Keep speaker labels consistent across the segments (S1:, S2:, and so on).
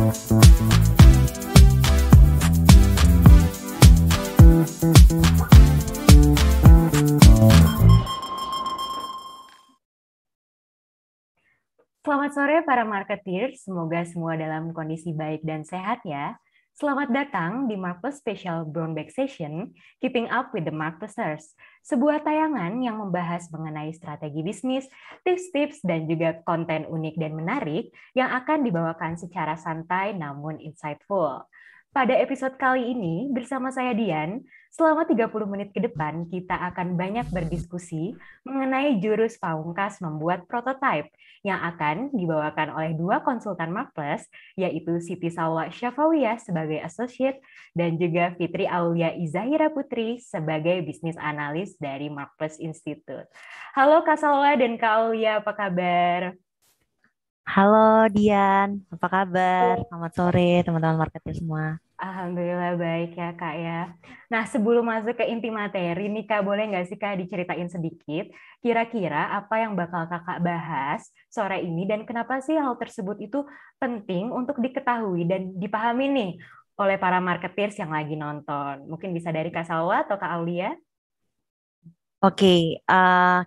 S1: Selamat sore para marketeers, semoga semua dalam kondisi baik dan sehat ya. Selamat datang di Marketers Special Brown Bag Session, Keeping Up with the Marketers, sebuah tayangan yang membahas mengenai strategi bisnis, tips-tips, dan juga konten unik dan menarik yang akan dibawakan secara santai namun insightful. Pada episode kali ini, bersama saya Dian, selama 30 menit ke depan kita akan banyak berdiskusi mengenai jurus pamungkas membuat prototipe yang akan dibawakan oleh dua konsultan Marketplace, yaitu Siti Salwa Syafawiyah sebagai Associate dan juga Fitri Aulia Izahira Putri sebagai Business Analyst dari Marketplace Institute. Halo Kak Salwa dan Kak Aulia, apa kabar?
S2: Halo Dian, apa kabar? Selamat sore teman-teman marketer semua.
S1: Alhamdulillah baik ya Kak ya. Nah sebelum masuk ke inti materi nih Kak, boleh nggak sih Kak diceritain sedikit kira-kira apa yang bakal Kakak bahas sore ini dan kenapa sih hal tersebut itu penting untuk diketahui dan dipahami nih oleh para marketeers yang lagi nonton. Mungkin bisa dari Kak Salwa atau Kak Aulia?
S2: Oke,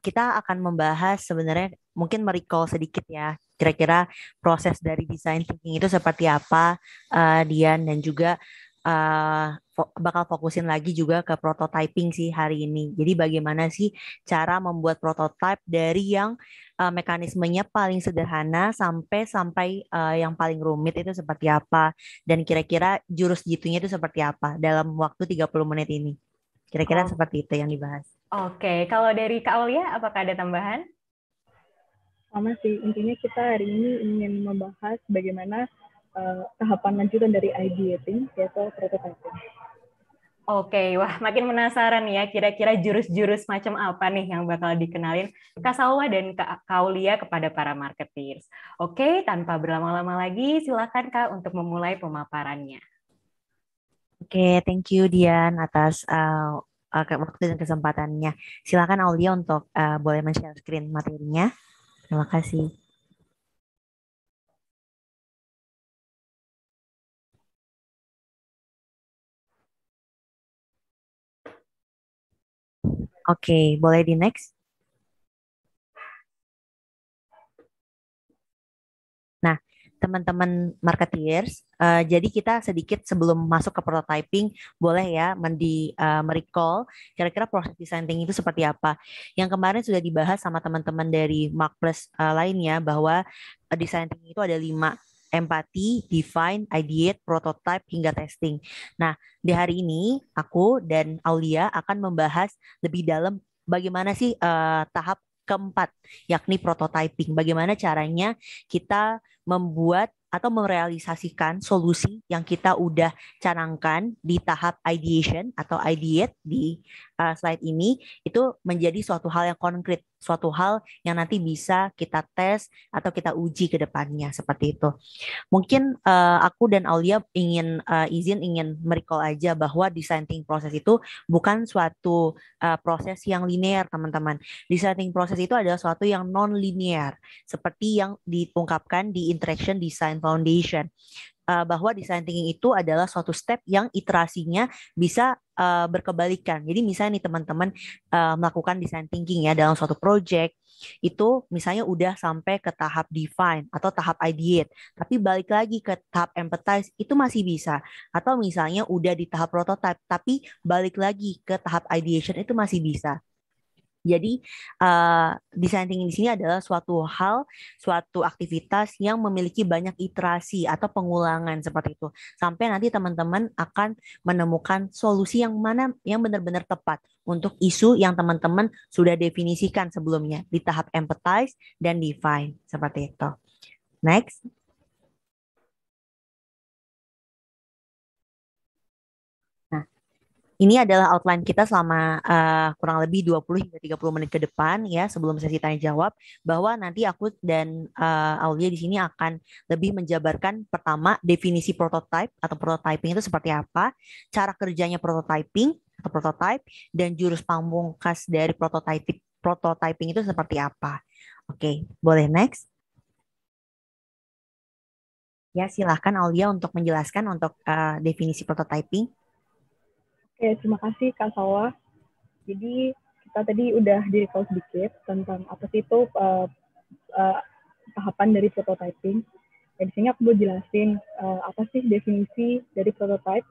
S2: kita akan membahas sebenarnya mungkin merecall sedikit ya. Kira-kira proses dari design thinking itu seperti apa, Dian, dan juga bakal fokusin lagi juga ke prototyping sih hari ini. Jadi bagaimana sih cara membuat prototype dari yang mekanismenya paling sederhana sampai sampai yang paling rumit itu seperti apa, dan kira-kira jurus jitunya itu seperti apa dalam waktu 30 menit ini. Kira-kira
S1: Oh,
S2: seperti itu yang dibahas.
S1: oke. Kalau dari Kak Aulia, apakah ada tambahan?
S3: Sama sih, intinya kita hari ini ingin membahas bagaimana tahapan lanjutan dari ideating, yaitu prototyping.
S1: Oke, wah makin penasaran ya kira-kira jurus-jurus macam apa nih yang bakal dikenalin Kak Salwa dan Kak Kaulia kepada para marketeers. Oke, tanpa berlama-lama lagi, silakan Kak untuk memulai pemaparannya.
S2: Oke, thank you Dian atas waktu dan kesempatannya. Silakan Aulia untuk boleh men-share screen materinya. Terima kasih. Oke, boleh di next. Nah, teman-teman marketeers, jadi kita sedikit sebelum masuk ke prototyping, boleh ya merecall kira-kira proses design thinking itu seperti apa. Yang kemarin sudah dibahas sama teman-teman dari Mark Plus lainnya bahwa design thinking itu ada 5. Empati, define, ideate, prototype, hingga testing. Nah, di hari ini aku dan Aulia akan membahas lebih dalam bagaimana sih tahap keempat, yakni prototyping. Bagaimana caranya kita membuat atau merealisasikan solusi yang kita udah canangkan di tahap ideation atau ideate di slide ini, itu menjadi suatu hal yang konkret, suatu hal yang nanti bisa kita tes atau kita uji ke depannya seperti itu. Mungkin aku dan Aulia ingin merecall aja bahwa design thinking proses itu bukan suatu proses yang linear, teman-teman. Design thinking proses itu adalah suatu yang non-linear, seperti yang diungkapkan di Interaction Design Foundation, bahwa design thinking itu adalah suatu step yang iterasinya bisa berkebalikan. Jadi misalnya nih teman-teman melakukan design thinking ya dalam suatu project, itu misalnya udah sampai ke tahap define atau tahap ideate, tapi balik lagi ke tahap empathize itu masih bisa. Atau misalnya udah di tahap prototype, tapi balik lagi ke tahap ideation itu masih bisa. Jadi design thinking di sini adalah suatu hal, suatu aktivitas yang memiliki banyak iterasi atau pengulangan seperti itu. Sampai nanti teman-teman akan menemukan solusi yang mana yang benar-benar tepat untuk isu yang teman-teman sudah definisikan sebelumnya di tahap empathize dan define seperti itu. Next. Nah, ini adalah outline kita selama kurang lebih 20 hingga 30 menit ke depan ya sebelum sesi tanya jawab, bahwa nanti aku dan Aulia di sini akan lebih menjabarkan pertama definisi prototype atau prototyping itu seperti apa, cara kerjanya prototyping atau prototype, dan jurus pamungkas dari prototyping itu seperti apa. Oke, boleh next. Ya, silahkan Aulia untuk menjelaskan untuk definisi prototyping.
S3: Oke, terima kasih Kak Sawa. Jadi kita tadi udah di-recall sedikit tentang apa sih itu uh, tahapan dari prototyping. Ya, di sini aku mau jelasin apa sih definisi dari prototype.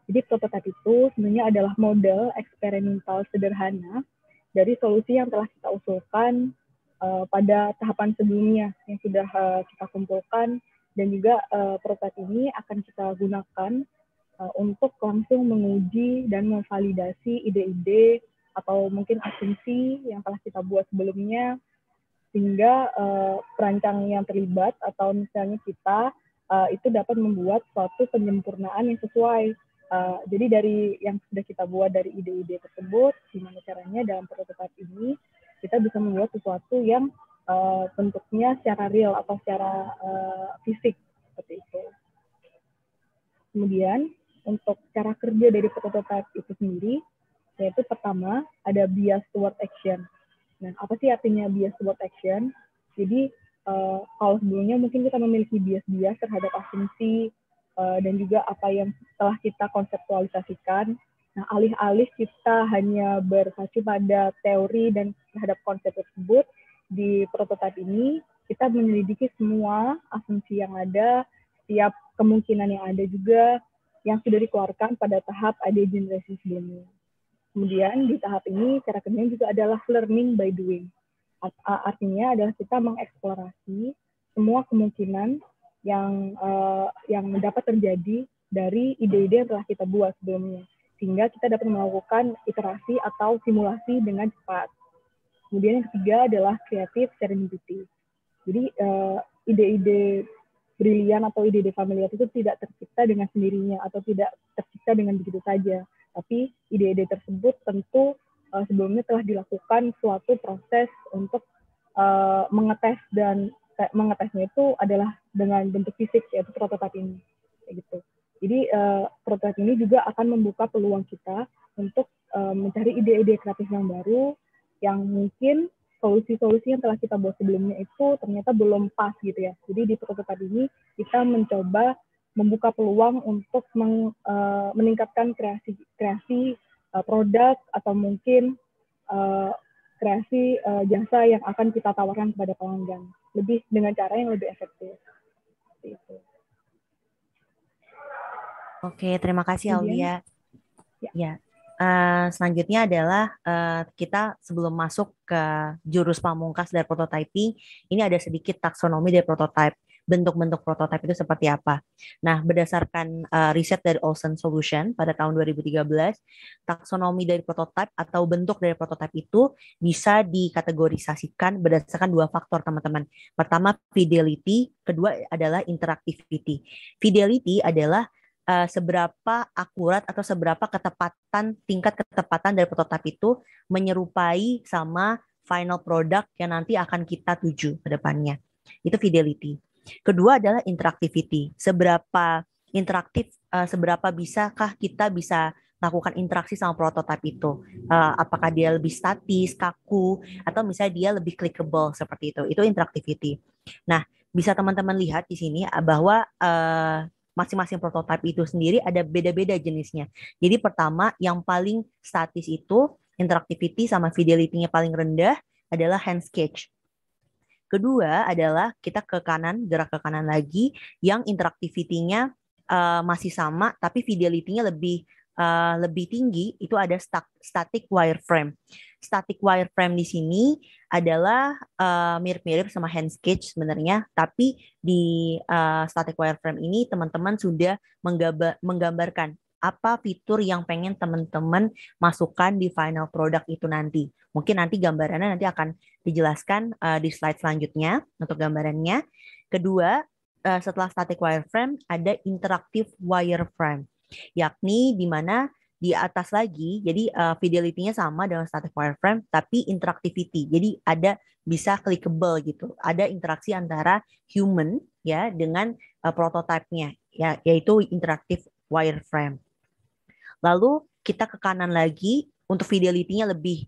S3: Jadi prototype itu sebenarnya adalah model eksperimental sederhana dari solusi yang telah kita usulkan pada tahapan sebelumnya yang sudah kita kumpulkan, dan juga prototype ini akan kita gunakan untuk langsung menguji dan memvalidasi ide-ide atau mungkin asumsi yang telah kita buat sebelumnya, sehingga perancang yang terlibat atau misalnya kita itu dapat membuat suatu penyempurnaan yang sesuai. Jadi dari yang sudah kita buat dari ide-ide tersebut, gimana caranya dalam prototipe ini kita bisa membuat sesuatu yang bentuknya secara real atau secara fisik seperti itu. Kemudian untuk cara kerja dari prototipe itu sendiri, yaitu pertama ada bias toward action. Nah, apa sih artinya bias toward action? Jadi kalau sebelumnya mungkin kita memiliki bias-bias terhadap asumsi dan juga apa yang telah kita konseptualisasikan. Nah, alih-alih kita hanya berpacu pada teori dan terhadap konsep tersebut, di prototipe ini kita menyelidiki semua asumsi yang ada, setiap kemungkinan yang ada juga yang sudah dikeluarkan pada tahap ide generasi sebelumnya. Kemudian di tahap ini cara kerjanya juga adalah learning by doing. Artinya adalah kita mengeksplorasi semua kemungkinan yang dapat terjadi dari ide-ide yang telah kita buat sebelumnya, sehingga kita dapat melakukan iterasi atau simulasi dengan cepat. Kemudian yang ketiga adalah creative serendipity. Jadi ide-ide brilian atau ide-ide familiar itu tidak tercipta dengan sendirinya atau tidak tercipta dengan begitu saja. Tapi ide-ide tersebut tentu sebelumnya telah dilakukan suatu proses untuk mengetes, dan mengetesnya itu adalah dengan bentuk fisik, yaitu prototipe ini. Kayak gitu. Jadi prototipe ini juga akan membuka peluang kita untuk mencari ide-ide kreatif yang baru, yang mungkin solusi-solusi yang telah kita buat sebelumnya itu ternyata belum pas gitu ya. Jadi di prototipe ini kita mencoba membuka peluang untuk meningkatkan kreasi produk atau mungkin kreasi jasa yang akan kita tawarkan kepada pelanggan, lebih dengan cara yang lebih efektif. Seperti itu.
S2: Oke, terima kasih Aulia.
S3: Ya.
S2: Ya. Selanjutnya adalah kita sebelum masuk ke jurus pamungkas dari prototyping, ini ada sedikit taksonomi dari prototype. Bentuk-bentuk prototype itu seperti apa? Nah, berdasarkan riset dari Olsen Solution pada tahun 2013, taksonomi dari prototype atau bentuk dari prototype itu bisa dikategorisasikan berdasarkan dua faktor, teman-teman. Pertama, fidelity, kedua adalah interactivity. Fidelity adalah seberapa akurat atau seberapa tingkat ketepatan dari prototipe itu menyerupai sama final product yang nanti akan kita tuju ke depannya. Itu fidelity. Kedua adalah interactivity. Seberapa interaktif, seberapa bisakah kita bisa lakukan interaksi sama prototipe itu. Apakah dia lebih statis, kaku, atau misalnya dia lebih clickable seperti itu. Itu interactivity. Nah, bisa teman-teman lihat di sini bahwa masing-masing prototipe itu sendiri ada beda-beda jenisnya. Jadi pertama, yang paling statis itu interactivity sama fidelity-nya paling rendah adalah hand sketch. Kedua adalah kita ke kanan, gerak ke kanan lagi, yang interactivity-nya masih sama, tapi fidelity-nya lebih tinggi, itu ada static wireframe. Static wireframe di sini adalah mirip-mirip sama hand sketch sebenarnya, tapi di static wireframe ini teman-teman sudah menggambarkan apa fitur yang pengen teman-teman masukkan di final product itu nanti. Mungkin nanti gambarannya nanti akan dijelaskan di slide selanjutnya untuk gambarannya. Kedua, setelah static wireframe ada interactive wireframe, yakni di mana di atas lagi, jadi fidelity-nya sama dengan static wireframe, tapi interactivity. Jadi ada bisa clickable gitu. Ada interaksi antara human ya dengan prototype-nya, ya, yaitu interactive wireframe. Lalu kita ke kanan lagi, untuk fidelity-nya lebih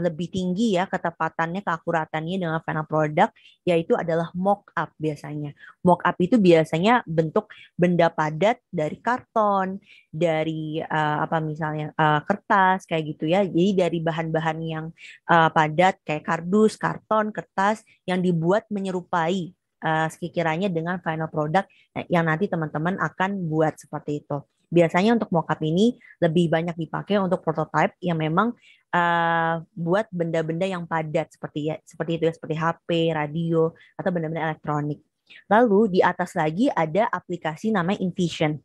S2: lebih tinggi ya ketepatannya, keakuratannya dengan final product, yaitu adalah mock up biasanya. Mock up itu biasanya bentuk benda padat dari karton, dari apa misalnya kertas kayak gitu ya. Jadi dari bahan-bahan yang padat kayak kardus, karton, kertas yang dibuat menyerupai sekiranya dengan final product yang nanti teman-teman akan buat seperti itu. Biasanya untuk mockup ini lebih banyak dipakai untuk prototype yang memang buat benda-benda yang padat seperti itu ya, seperti HP, radio atau benda-benda elektronik. Lalu di atas lagi ada aplikasi namanya InVision.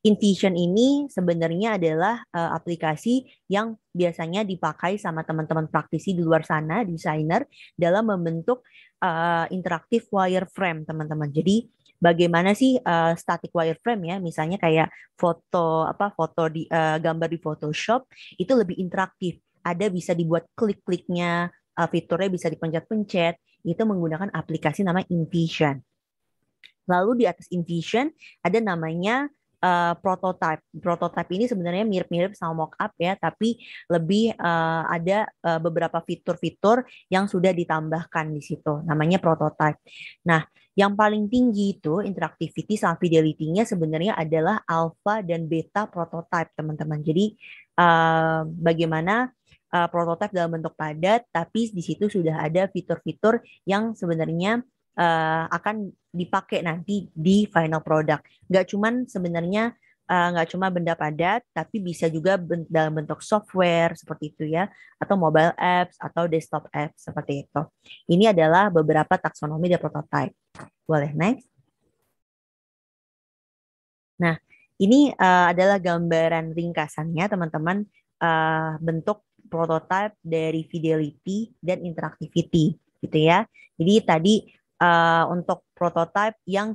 S2: InVision ini sebenarnya adalah aplikasi yang biasanya dipakai sama teman-teman praktisi di luar sana, desainer, dalam membentuk interaktif wireframe, teman-teman. Jadi bagaimana sih static wireframe ya, misalnya kayak foto di gambar di Photoshop itu lebih interaktif. Ada bisa dibuat klik-kliknya, fiturnya bisa dipencet-pencet, itu menggunakan aplikasi namanya InVision. Lalu di atas InVision ada namanya prototype. Prototype ini sebenarnya mirip-mirip sama mockup ya, tapi lebih ada beberapa fitur-fitur yang sudah ditambahkan di situ. Namanya prototype. Nah, yang paling tinggi itu interactivity sama fidelity-nya sebenarnya adalah alpha dan beta prototype, teman-teman. Jadi bagaimana prototype dalam bentuk padat, tapi di situ sudah ada fitur-fitur yang sebenarnya akan dipakai nanti di final product. Nggak cuma benda padat, tapi bisa juga dalam bentuk software seperti itu ya, atau mobile apps atau desktop apps seperti itu. Ini adalah beberapa taksonomi dari prototype. Boleh next? Nah, ini adalah gambaran ringkasannya teman-teman bentuk prototype dari fidelity dan interactivity gitu ya. Jadi tadi untuk prototype yang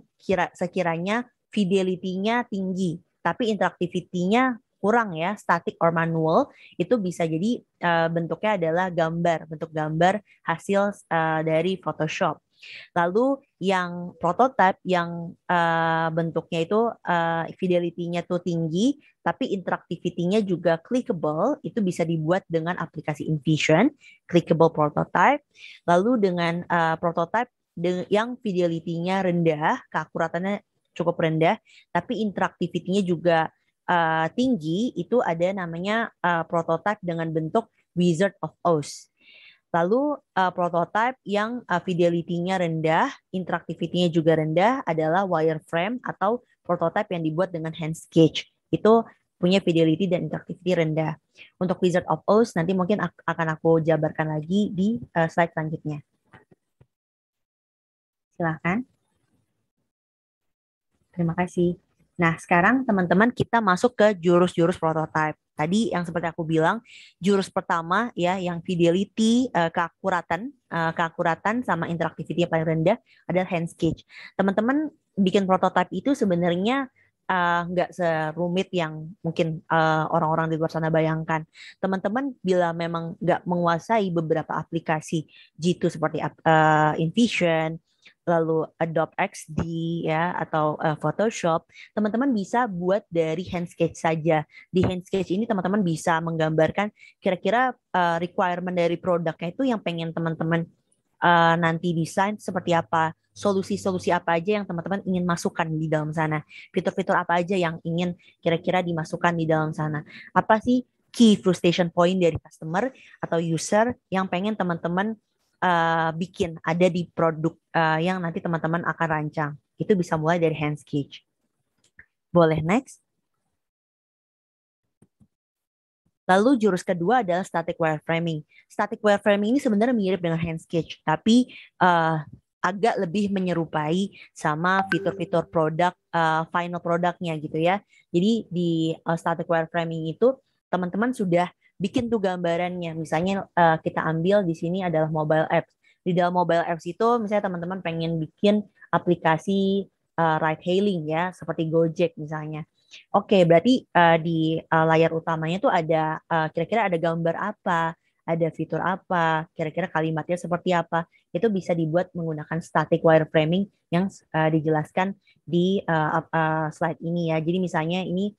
S2: sekiranya fidelity-nya tinggi, tapi interactivity-nya kurang ya, static or manual, itu bisa jadi bentuknya adalah bentuk gambar hasil dari Photoshop. Lalu yang prototype yang bentuknya itu fidelity-nya tuh tinggi, tapi interactivity-nya juga clickable, itu bisa dibuat dengan aplikasi InVision, clickable prototype. Lalu dengan prototype yang fidelity-nya rendah, keakuratannya cukup rendah, tapi interactivity-nya juga tinggi, itu ada namanya prototype dengan bentuk Wizard of Oz. Lalu prototype yang fidelity-nya rendah, interactivity-nya juga rendah adalah wireframe atau prototype yang dibuat dengan hand sketch. Itu punya fidelity dan interactivity rendah. Untuk Wizard of Oz nanti mungkin akan aku jabarkan lagi di slide selanjutnya. Silakan. Terima kasih. Nah, sekarang teman-teman kita masuk ke jurus-jurus prototype. Tadi yang seperti aku bilang, jurus pertama ya yang fidelity, keakuratan sama interactivity yang paling rendah adalah hand sketch. Teman-teman bikin prototype itu sebenarnya nggak serumit yang mungkin orang-orang di luar sana bayangkan. Teman-teman bila memang nggak menguasai beberapa aplikasi G2 seperti InVision, lalu Adobe XD ya atau Photoshop, teman-teman bisa buat dari hand sketch saja. Di hand sketch ini teman-teman bisa menggambarkan kira-kira requirement dari produknya itu yang pengen teman-teman nanti desain seperti apa, solusi-solusi apa aja yang teman-teman ingin masukkan di dalam sana, fitur-fitur apa aja yang ingin kira-kira dimasukkan di dalam sana. Apa sih key frustration point dari customer atau user yang pengen teman-teman bikin ada di produk yang nanti teman-teman akan rancang. Itu bisa mulai dari hand sketch. Boleh next? Lalu jurus kedua adalah static wireframing. Static wireframing ini sebenarnya mirip dengan hand sketch, tapi agak lebih menyerupai sama fitur-fitur produk final produknya gitu ya. Jadi di static wireframing itu teman-teman sudah bikin tuh gambarannya. Misalnya kita ambil di sini adalah mobile apps. Di dalam mobile apps itu misalnya teman-teman pengen bikin aplikasi ride hailing ya, seperti Gojek misalnya. Oke, berarti di layar utamanya tuh ada kira-kira ada gambar apa, ada fitur apa, kira-kira kalimatnya seperti apa. Itu bisa dibuat menggunakan static wireframing yang dijelaskan di slide ini ya. Jadi misalnya ini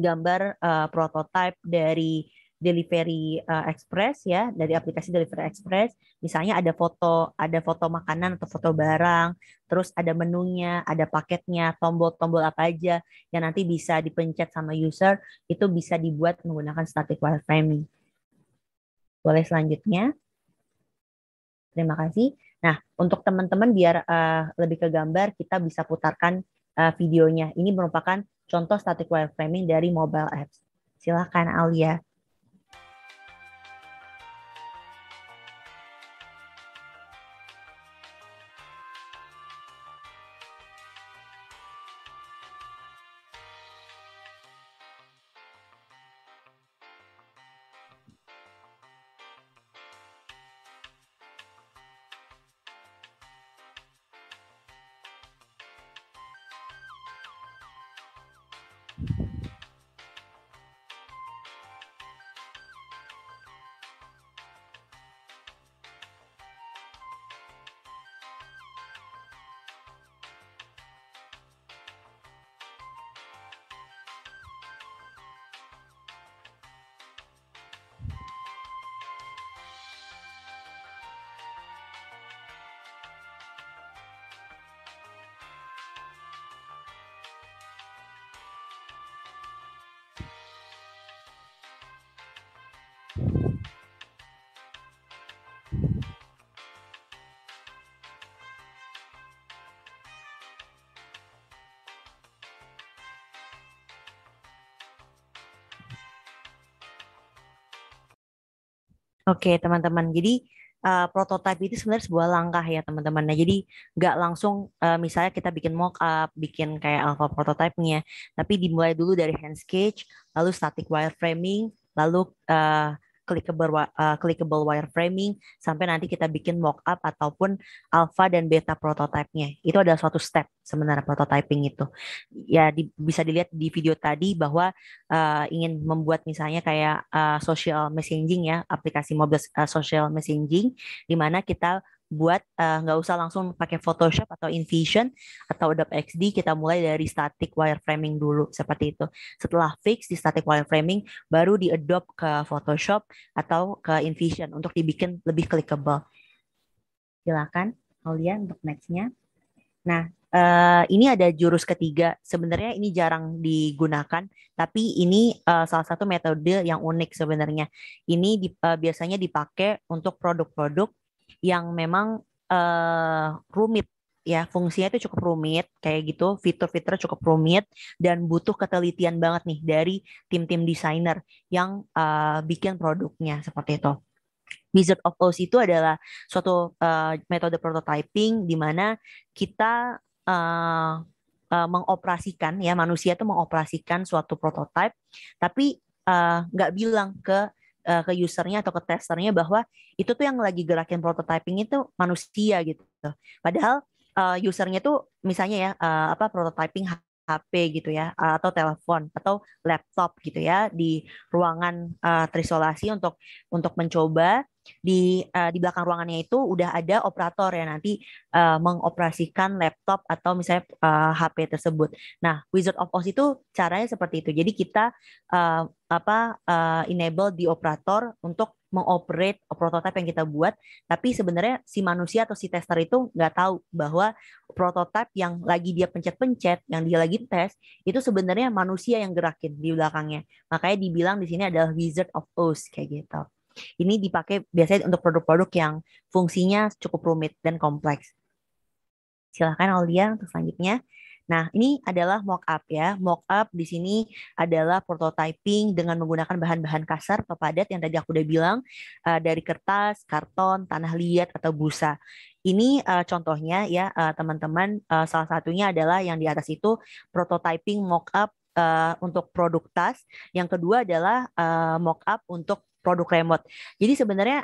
S2: gambar prototype dari Delivery Express ya, dari aplikasi Delivery Express. Misalnya ada foto makanan atau foto barang, terus ada menunya, ada paketnya, tombol-tombol apa aja yang nanti bisa dipencet sama user, itu bisa dibuat menggunakan static wireframing. Boleh selanjutnya. Terima kasih. Nah, untuk teman-teman biar lebih ke gambar, kita bisa putarkan videonya. Ini merupakan contoh static wireframing dari mobile apps. Silakan Aulia. Oke, teman-teman. Jadi prototype itu sebenarnya sebuah langkah ya, teman-teman. Nah, jadi nggak langsung misalnya kita bikin mock-up, bikin kayak alpha prototype-nya, tapi dimulai dulu dari hand sketch, lalu static wireframing, lalu clickable wireframing, sampai nanti kita bikin mock-up ataupun alpha dan beta prototype-nya. Itu adalah suatu step sebenarnya prototyping itu. Ya, bisa dilihat di video tadi bahwa ingin membuat misalnya kayak social messaging ya, aplikasi mobile social messaging, di mana kita buat nggak usah langsung pakai Photoshop atau InVision atau Adobe XD, kita mulai dari static wireframing dulu seperti itu. Setelah fix di static wireframing, baru di-adopt ke Photoshop atau ke InVision untuk dibikin lebih clickable. Silakan, Aulia, untuk next-nya. Nah, ini ada jurus ketiga. Sebenarnya ini jarang digunakan, tapi ini salah satu metode yang unik sebenarnya. Ini biasanya dipakai untuk produk-produk yang memang rumit ya, fungsinya itu cukup rumit kayak gitu, fitur-fitur cukup rumit dan butuh ketelitian banget nih dari tim-tim desainer yang bikin produknya seperti itu. Wizard of Oz itu adalah suatu metode prototyping di mana kita mengoperasikan ya, manusia itu mengoperasikan suatu prototype tapi nggak bilang ke usernya atau ke testernya bahwa itu tuh yang lagi gerakin prototyping itu manusia gitu. Padahal usernya tuh misalnya ya apa prototyping HP gitu ya atau telepon atau laptop gitu ya di ruangan terisolasi untuk mencoba di belakang ruangannya itu udah ada operator ya nanti mengoperasikan laptop atau misalnya HP tersebut. Nah, Wizard of Oz itu caranya seperti itu. Jadi kita enable di operator untuk mengoperate prototipe yang kita buat, tapi sebenarnya si manusia atau si tester itu nggak tahu bahwa prototipe yang lagi dia pencet-pencet, yang dia lagi tes, itu sebenarnya manusia yang gerakin di belakangnya. Makanya dibilang di sini adalah Wizard of Oz kayak gitu. Ini dipakai biasanya untuk produk-produk yang fungsinya cukup rumit dan kompleks. Silahkan Aulia untuk selanjutnya. Nah, ini adalah mock-up ya. Mock-up di sini adalah prototyping dengan menggunakan bahan-bahan kasar atau padat yang tadi aku udah bilang, dari kertas, karton, tanah liat, atau busa. Ini contohnya ya teman-teman, salah satunya adalah yang di atas itu prototyping mock-up untuk produk tas. Yang kedua adalah mock-up untuk produk remote. Jadi sebenarnya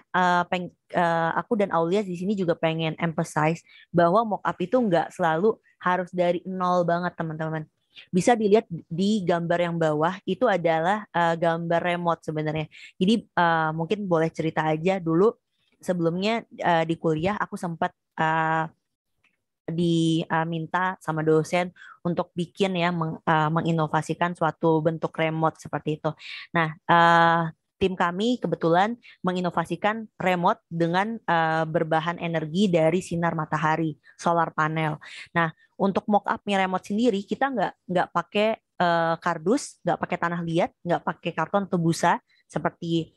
S2: aku dan Aulia di sini juga pengen emphasize bahwa mock-up itu nggak selalu harus dari nol banget teman-teman. Bisa dilihat di gambar yang bawah itu adalah gambar remote sebenarnya. Jadi mungkin boleh cerita aja dulu sebelumnya di kuliah aku sempat diminta sama dosen untuk bikin ya menginovasikan suatu bentuk remote seperti itu. Nah, tim kami kebetulan menginovasikan remote dengan berbahan energi dari sinar matahari, solar panel. Nah, untuk mock-up-nya remote sendiri kita nggak pakai kardus, nggak pakai tanah liat, nggak pakai karton atau busa seperti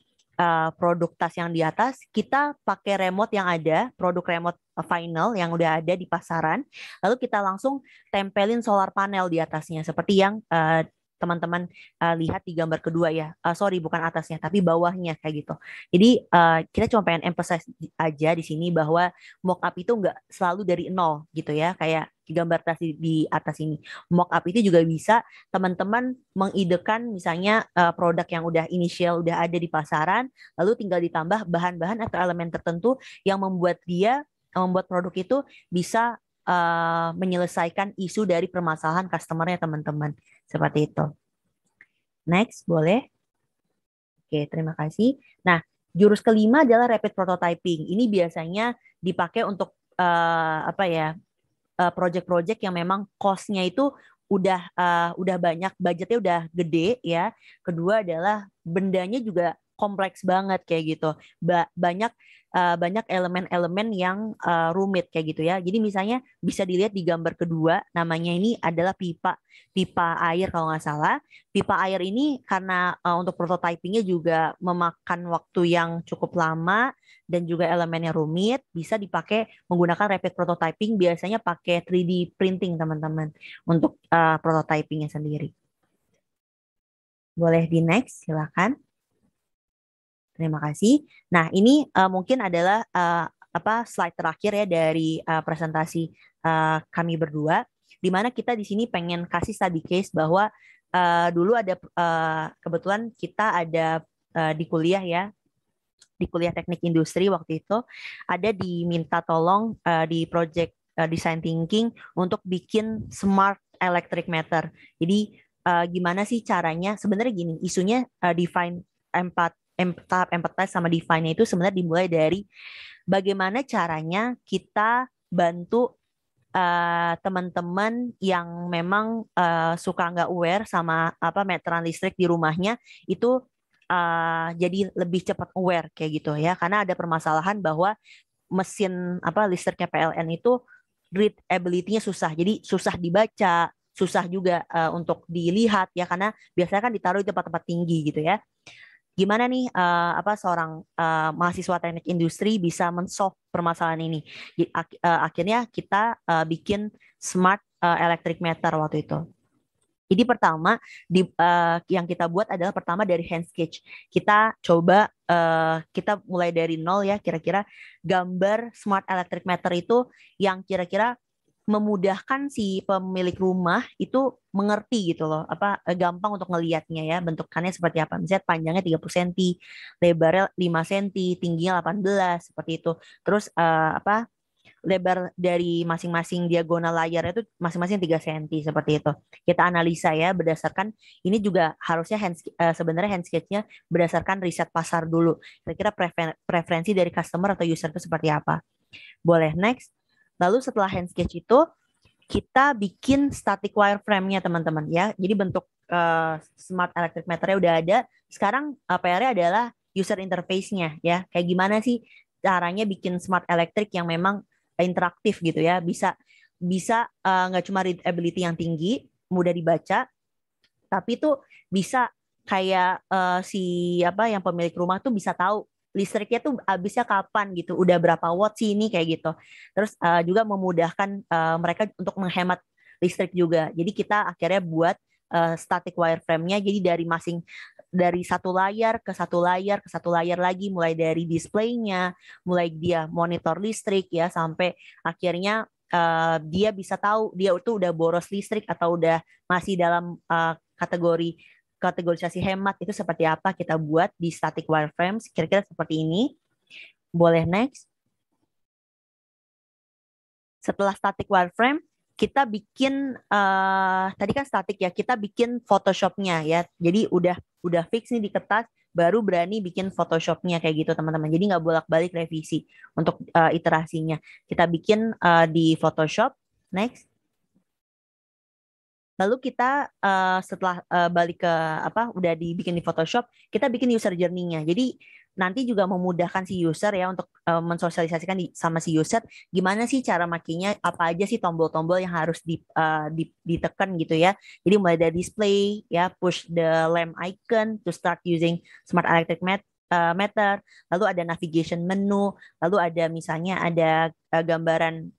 S2: produk tas yang di atas. Kita pakai remote yang ada, produk remote final yang udah ada di pasaran. Lalu kita langsung tempelin solar panel di atasnya, seperti yang teman-teman lihat di gambar kedua ya. Sorry, bukan atasnya, tapi bawahnya kayak gitu. Jadi kita cuma pengen emphasize aja di sini bahwa mock-up itu nggak selalu dari nol gitu ya, kayak gambar tas di atas ini. Mock-up itu juga bisa teman-teman mengidekan misalnya produk yang udah initial, udah ada di pasaran, lalu tinggal ditambah bahan-bahan atau elemen tertentu yang membuat produk itu bisa menyelesaikan isu dari permasalahan customer-nya teman-teman. Seperti itu. Next, boleh? Oke, terima kasih. Nah, jurus kelima adalah rapid prototyping. Ini biasanya dipakai untuk project-project yang memang cost-nya itu udah banyak, budgetnya udah gede ya. Kedua adalah bendanya juga kompleks banget kayak gitu. Banyak elemen-elemen yang rumit kayak gitu ya. Jadi misalnya bisa dilihat di gambar kedua, namanya ini adalah pipa air kalau nggak salah. Pipa air ini karena untuk prototypingnya juga memakan waktu yang cukup lama dan juga elemennya rumit, bisa dipakai menggunakan rapid prototyping, biasanya pakai 3D printing teman-teman untuk prototypingnya sendiri. Boleh di next, silakan. Terima kasih. Nah, ini mungkin adalah slide terakhir ya dari presentasi kami berdua, di mana kita di sini pengen kasih study case bahwa dulu ada kebetulan kita ada di kuliah ya, di kuliah teknik industri waktu itu ada diminta tolong di project design thinking untuk bikin smart electric meter. Jadi gimana sih caranya? Sebenarnya gini, isunya define tahap empathize sama define itu sebenarnya dimulai dari bagaimana caranya kita bantu teman-teman yang memang suka nggak aware sama meteran listrik di rumahnya itu jadi lebih cepat aware kayak gitu ya, karena ada permasalahan bahwa mesin listriknya PLN itu readability-nya susah, jadi susah dibaca, susah juga untuk dilihat ya, karena biasanya kan ditaruh di tempat-tempat tinggi gitu ya. Gimana nih seorang mahasiswa teknik industri bisa men-solve permasalahan ini? Akhirnya kita bikin smart electric meter waktu itu. Jadi pertama yang kita buat adalah pertama dari hand sketch. Kita coba kita mulai dari nol ya, kira-kira gambar smart electric meter itu yang kira-kira memudahkan si pemilik rumah itu mengerti gitu loh, gampang untuk ngelihatnya ya, bentukannya seperti apa. Misalnya panjangnya 30 cm, lebarnya 5 cm, tingginya 18 seperti itu. Terus lebar dari masing-masing diagonal layar itu masing-masing 3 cm seperti itu. Kita analisa ya berdasarkan ini juga harusnya sebenarnya hand sketch-nya berdasarkan riset pasar dulu. Kira-kira preferensi dari customer atau user itu seperti apa. Boleh next. Lalu setelah hand sketch itu kita bikin static wireframe-nya teman-teman ya. Jadi bentuk smart electric meter-nya udah ada. Sekarang PR-nya adalah user interface-nya ya. Kayak gimana sih caranya bikin smart electric yang memang interaktif gitu ya. Bisa nggak cuma readability yang tinggi, mudah dibaca, tapi tuh bisa kayak yang pemilik rumah tuh bisa tahu listriknya tuh habisnya kapan gitu, udah berapa watt sih ini kayak gitu. Terus juga memudahkan mereka untuk menghemat listrik juga. Jadi kita akhirnya buat static wireframe-nya, jadi dari satu layar ke satu layar ke satu layar lagi, mulai dari display-nya, mulai dia monitor listrik ya, sampai akhirnya dia bisa tahu dia itu udah boros listrik atau udah masih dalam kategorisasi hemat itu seperti apa, kita buat di static wireframes kira-kira seperti ini. Boleh next. Setelah static wireframe kita bikin tadi kan static ya, kita bikin Photoshop-nya ya. Jadi udah fix nih di kertas, baru berani bikin Photoshop-nya kayak gitu teman-teman. Jadi nggak bolak-balik revisi untuk iterasinya. Kita bikin di Photoshop. Next. Lalu kita setelah balik ke udah dibikin di Photoshop, kita bikin user journey-nya. Jadi nanti juga memudahkan si user ya untuk mensosialisasikan sama si user gimana sih cara makainya, apa aja sih tombol-tombol yang harus ditekan gitu ya. Jadi mulai dari display ya, push the lamp icon to start using smart electric meter, lalu ada navigation menu, lalu ada misalnya ada gambaran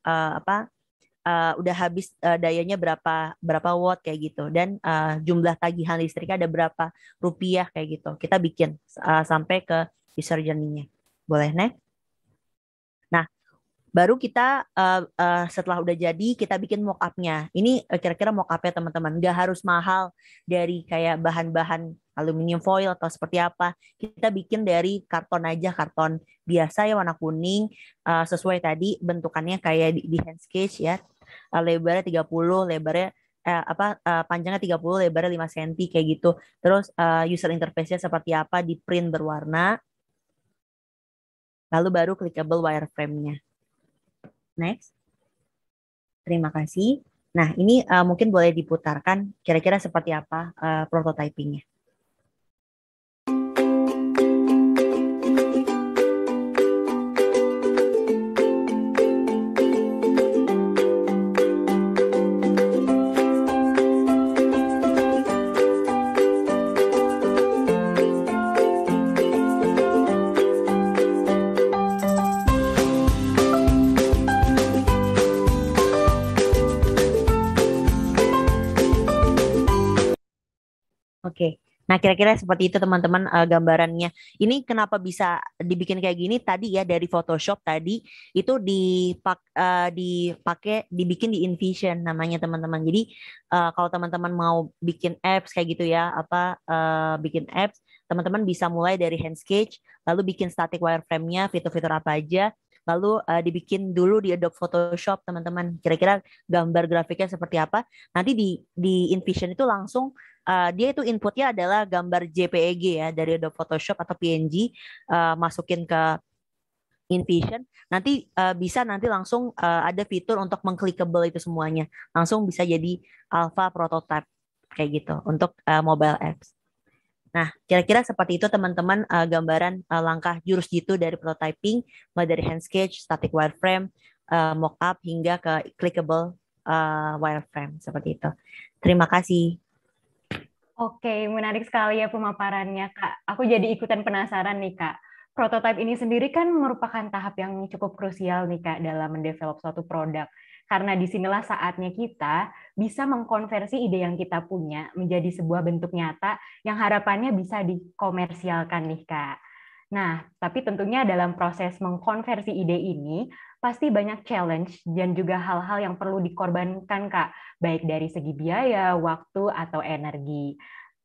S2: udah habis dayanya berapa watt kayak gitu, dan jumlah tagihan listriknya ada berapa rupiah kayak gitu. Kita bikin sampai ke user journey-nya. Boleh, Nek? Nah, baru kita setelah udah jadi kita bikin mock-up-nya. Ini kira-kira mock-up-nya teman-teman. Nggak harus mahal dari kayak bahan-bahan aluminium foil atau seperti apa. Kita bikin dari karton aja, karton biasa ya warna kuning. Sesuai tadi bentukannya kayak di hand sketch ya. Lebarnya 30, lebarnya panjangnya 30, lebarnya 5 cm kayak gitu. Terus user interface-nya seperti apa, di print berwarna. Lalu baru clickable wireframe-nya. Next. Terima kasih. Nah, ini mungkin boleh diputarkan kira-kira seperti apa prototyping-nya. Oke. Nah, kira-kira seperti itu teman-teman gambarannya. Ini kenapa bisa dibikin kayak gini tadi ya, dari Photoshop tadi itu dibikin di InVision namanya teman-teman. Jadi kalau teman-teman mau bikin apps kayak gitu ya, bikin apps, teman-teman bisa mulai dari hand sketch, lalu bikin static wireframe-nya, fitur-fitur apa aja, lalu dibikin dulu di Adobe Photoshop teman-teman. Kira-kira gambar grafiknya seperti apa? Nanti di InVision itu langsung dia itu inputnya adalah gambar JPEG ya dari Adobe Photoshop atau PNG, masukin ke InVision, nanti bisa nanti langsung ada fitur untuk mengclickable itu semuanya, langsung bisa jadi alpha prototype kayak gitu untuk mobile apps. Nah, kira-kira seperti itu teman-teman gambaran langkah jurus jitu dari prototyping, mulai dari hand sketch, static wireframe, mockup hingga ke clickable wireframe seperti itu. Terima kasih.
S1: Oke, menarik sekali ya pemaparannya, Kak. Aku jadi ikutan penasaran nih, Kak. Prototype ini sendiri kan merupakan tahap yang cukup krusial nih, Kak, dalam mendevelop suatu produk. Karena disinilah saatnya kita bisa mengkonversi ide yang kita punya menjadi sebuah bentuk nyata yang harapannya bisa dikomersialkan nih, Kak. Nah, tapi tentunya dalam proses mengkonversi ide ini, pasti banyak challenge dan juga hal-hal yang perlu dikorbankan, Kak, baik dari segi biaya, waktu, atau energi.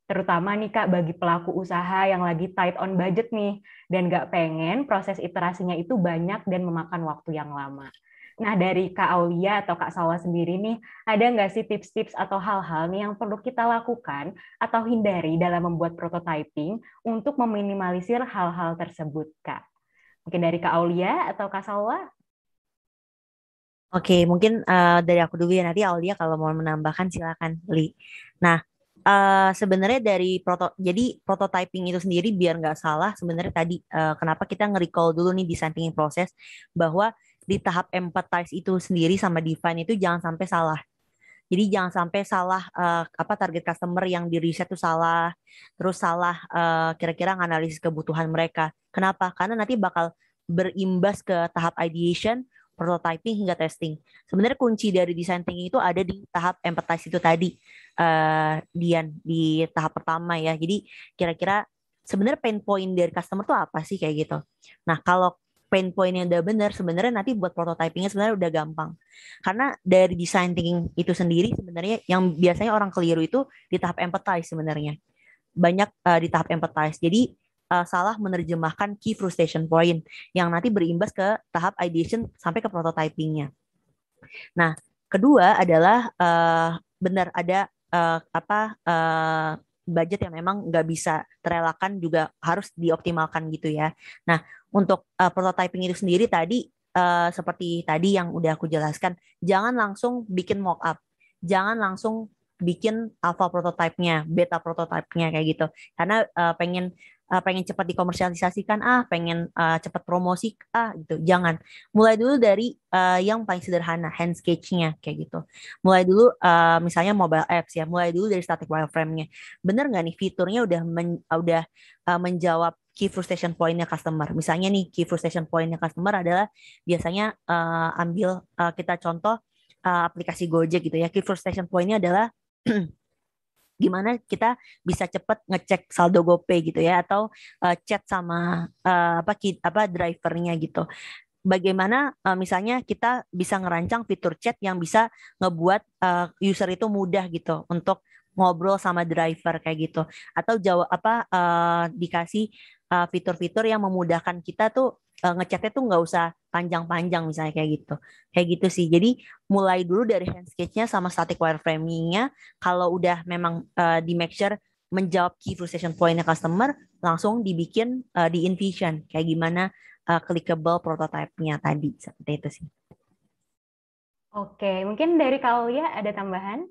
S1: Terutama nih Kak, bagi pelaku usaha yang lagi tight on budget nih, dan nggak pengen proses iterasinya itu banyak dan memakan waktu yang lama. Nah, dari Kak Aulia atau Kak Salwa sendiri nih, ada nggak sih tips-tips atau hal-hal nih yang perlu kita lakukan atau hindari dalam membuat prototyping untuk meminimalisir hal-hal tersebut, Kak? Mungkin dari Kak Aulia atau Kak Salwa?
S2: Oke, mungkin dari aku dulu ya, nanti Aulia kalau mau menambahkan silakan, Li. Nah, sebenarnya jadi prototyping itu sendiri biar nggak salah, sebenarnya tadi kenapa kita nge-recall dulu nih design thinking proses, bahwa di tahap empathize itu sendiri sama define itu jangan sampai salah. Jadi jangan sampai salah target customer yang di riset itu salah, terus salah kira-kira nganalisis kebutuhan mereka. Kenapa? Karena nanti bakal berimbas ke tahap ideation, prototyping hingga testing. Sebenarnya kunci dari design thinking itu ada di tahap empathize itu tadi, Dian, di tahap pertama ya. Jadi kira-kira sebenarnya pain point dari customer tuh apa sih kayak gitu. Nah, kalau pain point-nya udah benar, sebenarnya nanti buat prototypingnya sebenarnya udah gampang. Karena dari design thinking itu sendiri sebenarnya yang biasanya orang keliru itu di tahap empathize sebenarnya. Banyak di tahap empathize. Jadi salah menerjemahkan key frustration point yang nanti berimbas ke tahap ideation sampai ke prototypingnya. Nah, kedua adalah benar ada budget yang memang nggak bisa terelakkan juga harus dioptimalkan gitu ya. Nah, untuk prototyping itu sendiri tadi seperti tadi yang udah aku jelaskan, jangan langsung bikin mock up, jangan langsung bikin alpha prototype-nya, beta prototype-nya kayak gitu. Karena pengen cepat dikomersialisasikan, pengen cepat promosi, gitu. Jangan. Mulai dulu dari yang paling sederhana, hand sketch-nya kayak gitu. Mulai dulu misalnya mobile apps ya, mulai dulu dari static wireframe-nya. Bener nggak nih fiturnya udah menjawab key frustration point-nya customer. Misalnya nih key frustration point-nya customer adalah biasanya kita contoh aplikasi Gojek gitu ya. Key frustration point-nya adalah gimana kita bisa cepat ngecek saldo GoPay gitu ya, atau chat sama drivernya gitu. Bagaimana misalnya kita bisa ngerancang fitur chat yang bisa ngebuat user itu mudah gitu untuk ngobrol sama driver kayak gitu, atau dikasih fitur-fitur yang memudahkan kita tuh ngechatnya tuh nggak usah panjang-panjang misalnya kayak gitu sih. Jadi mulai dulu dari hand sketch-nya sama static wireframing-nya. Kalau udah memang di make sure menjawab key frustration point-nya customer, langsung dibikin di InVision kayak gimana clickable prototype-nya tadi, seperti itu sih.
S1: Oke, mungkin dari Kak Aulia ada tambahan?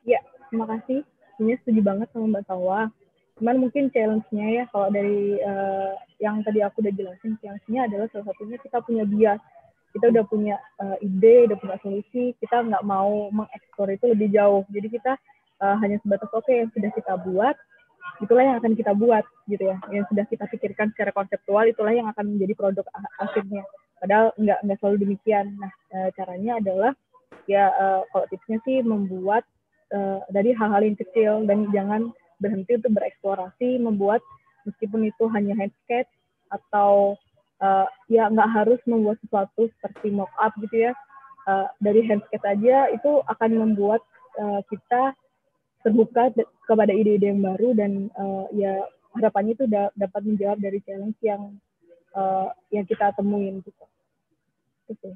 S3: Ya, terima kasih. Ini setuju banget sama Mbak Tawa. Cuman mungkin challenge-nya ya, kalau dari yang tadi aku udah jelasin, challenge-nya adalah salah satunya kita punya bias. Kita udah punya ide, udah punya solusi, kita nggak mau mengeksplor itu lebih jauh. Jadi kita hanya sebatas yang sudah kita buat, itulah yang akan kita buat gitu ya. Yang sudah kita pikirkan secara konseptual, itulah yang akan menjadi produk akhirnya. Padahal nggak selalu demikian. Nah, caranya adalah ya kalau tipsnya sih membuat dari hal-hal yang kecil dan jangan berhenti untuk bereksplorasi, membuat meskipun itu hanya hand sketch atau ya nggak harus membuat sesuatu seperti mock up gitu ya. Dari hand sketch aja itu akan membuat kita terbuka kepada ide-ide yang baru dan ya harapannya itu dapat menjawab dari challenge yang kita temuin gitu. Gitu.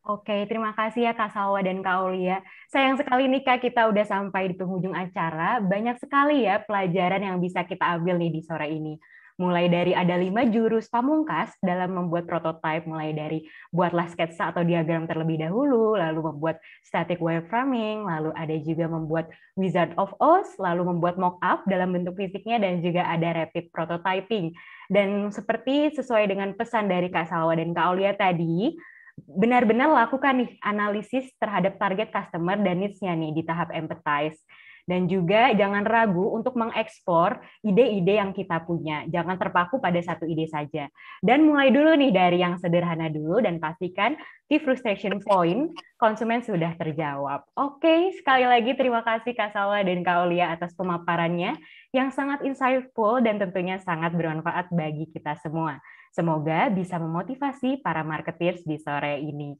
S1: Oke, terima kasih ya Kak Salwa dan Kak Aulia. Sayang sekali nih Kak, kita udah sampai di penghujung acara. Banyak sekali ya pelajaran yang bisa kita ambil nih di sore ini. Mulai dari ada 5 jurus pamungkas dalam membuat prototype, mulai dari buatlah sketsa atau diagram terlebih dahulu, lalu membuat static wireframing, lalu ada juga membuat Wizard of Oz, lalu membuat mock-up dalam bentuk fisiknya, dan juga ada rapid prototyping. Dan seperti sesuai dengan pesan dari Kak Salwa dan Kak Aulia tadi, benar-benar lakukan nih analisis terhadap target customer dan needs-nya nih di tahap empathize. Dan juga jangan ragu untuk mengeksplor ide-ide yang kita punya. Jangan terpaku pada satu ide saja. Dan mulai dulu nih dari yang sederhana dulu dan pastikan key frustration point konsumen sudah terjawab. Oke, sekali lagi terima kasih Kak Salwa dan Kak Aulia atas pemaparannya yang sangat insightful dan tentunya sangat bermanfaat bagi kita semua. Semoga bisa memotivasi para marketeers di sore ini.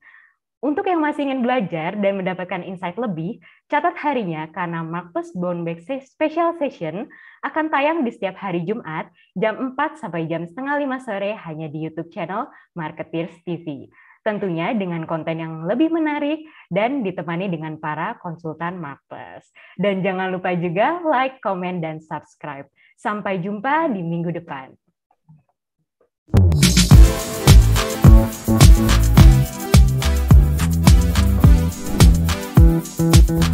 S1: Untuk yang masih ingin belajar dan mendapatkan insight lebih, catat harinya karena Marketers Brown Bag Special Session akan tayang di setiap hari Jumat jam 4 sampai jam setengah 5 sore hanya di YouTube channel Marketeers TV. Tentunya dengan konten yang lebih menarik dan ditemani dengan para konsultan marketers. Dan jangan lupa juga like, komen, dan subscribe. Sampai jumpa di minggu depan. Thank you.